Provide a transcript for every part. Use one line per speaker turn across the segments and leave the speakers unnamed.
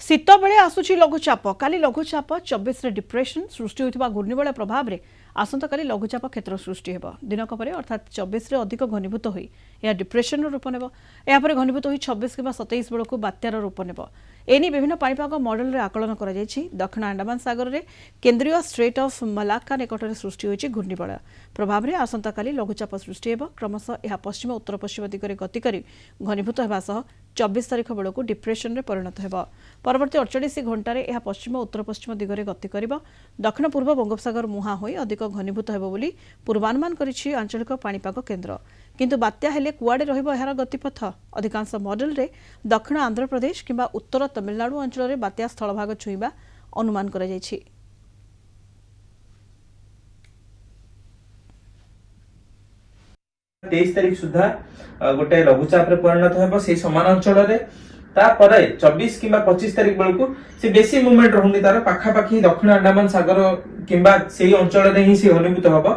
शीत बेले आसुची लघुचाप काली लघुचाप 24 रे डिप्रेशन सृष्टि होइतिबा घूर्णिबलय प्रभाव रे आसंता काली लघुचाप क्षेत्र सृष्टि हेबो दिनक परे अर्थात 24 रे अधिक घनीभूत होई या डिप्रेशन रो रूप नेबो या परे घनीभूत होई 26 किबा 27 बेलकु बात्यार रूप नेबो एनी विभिन्न पाणीपाग मॉडल रे आकलन करा जायछि दक्षिण अंडमान सागर रे केंद्रीय स्ट्रेट ऑफ मलाक्का निकटरे सृष्टि होइछि घूर्णिबलय प्रभाव रे आसंता काली लघुचाप सृष्टि हेबो क्रमशः यह पश्चिम उत्तर पश्चिम दिगरे गति करी घनीभूत हेबा सह 24 तारिख बेलकु डिप्रेशन रे परिणत हेबो परवर्ती 48 घंटा रे यह पश्चिम उत्तर पश्चिम दिगरे गति करिबो दक्षिण पूर्व बंगोपसागर मुहां होई अधिक घनीभूत हेबो बोली पूर्वानुमान करिछि आंचलिक पाणीपाग केन्द्र किंतु बात्या हेले कुआडे रहिबो एहार गतिपथ अधिकांश मॉडल रे दक्षिण आंध्र प्रदेश किंबा उत्तर तमिलनाडु अंचल रे बात्या स्थल भाग छुईबा अनुमान करा जायछि
23 तारिख सुधा गोटे लघुचाप रे परिणत हेबो से समान अंचल रे तापरे 24 किंबा 25 तारिख बेलकु से बेसी मूवमेंट रहउनी तार पाखा पाखी दक्षिण अंडमान सागर किंबा सेही अंचल रे ही से घनीभूत हेबो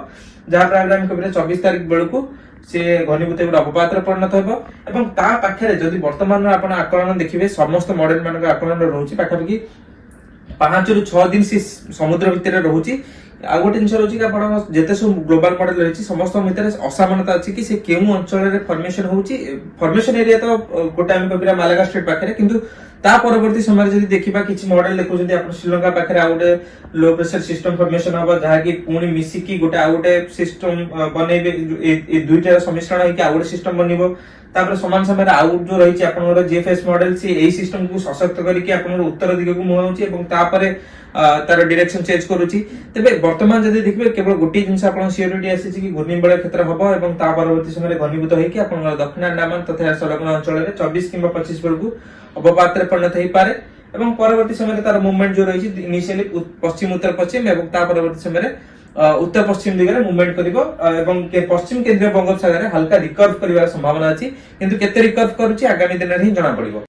जहा प्रोग्राम कबरे 24 तारिख बेलकु से घनीभूत हेबो अपपात रे परिणत हेबो एवं ता पाखरे जदि वर्तमान आपण आकलन देखिबे समस्त मॉडल मानक आकलन रहउची पाखा पाखी 5 रु 6 दिन से समुद्र भितर रहउची आ गोटे जिन रही कि जिते सब ग्लोबल मॉडल रही समस्त भितर असामानता अच्छी कि से केउ अंचल रे फॉर्मेशन होउची फॉर्मेशन एरिया तो गोटे आम कबिरा मालागा स्टेट पाखरे किंतु ता परवर्ती समय जदि देखिबा किछि मॉडल देखो जदि आपण श्रीलंका पाखरे आ गोटे लो प्रेशर सिस्टम फॉर्मेशन होबा जहा कि पुणी मिसी की गोटे आ गोटे सिस्टम बनेबे ए दुईटा सम्मिश्रण है कि आ गोटे सिस्टम बनिबो तापर समान समय आउ जो रही आपनर जीएफएस मॉडल से एई सिस्टम को सशक्त करके आपनर उत्तर दिग को मुहाउची एवं तापर तार डायरेक्शन चेंज करूची तबे वर्तमान जदि देखबे केवल गोटी जिंस आपन सियोरिटी आसी कि घूर्णिबलय क्षेत्र हबो एवं ता परवर्ती समय घनीभूत होई कि आपनर दक्षिण अंडमान तथा संलग्न अंचल रे 24 किंबा 25 बेलकु अवपात रे परिणत होई पारे एवं परवर्ती समय तार मूवमेंट जो रही इनिशियली पश्चिम उत्तर पश्चिम एवं ता परवर्ती समय उत्तर पश्चिम दिगरे मूवमेंट करिवो एवं पश्चिम केंद्रीय बंगोपसागर रे हल्का रिकर्व करिवार संभावना अछि किंतु केते रिकर्व करूची आगामी दिन रे ही जणा पड़िबो।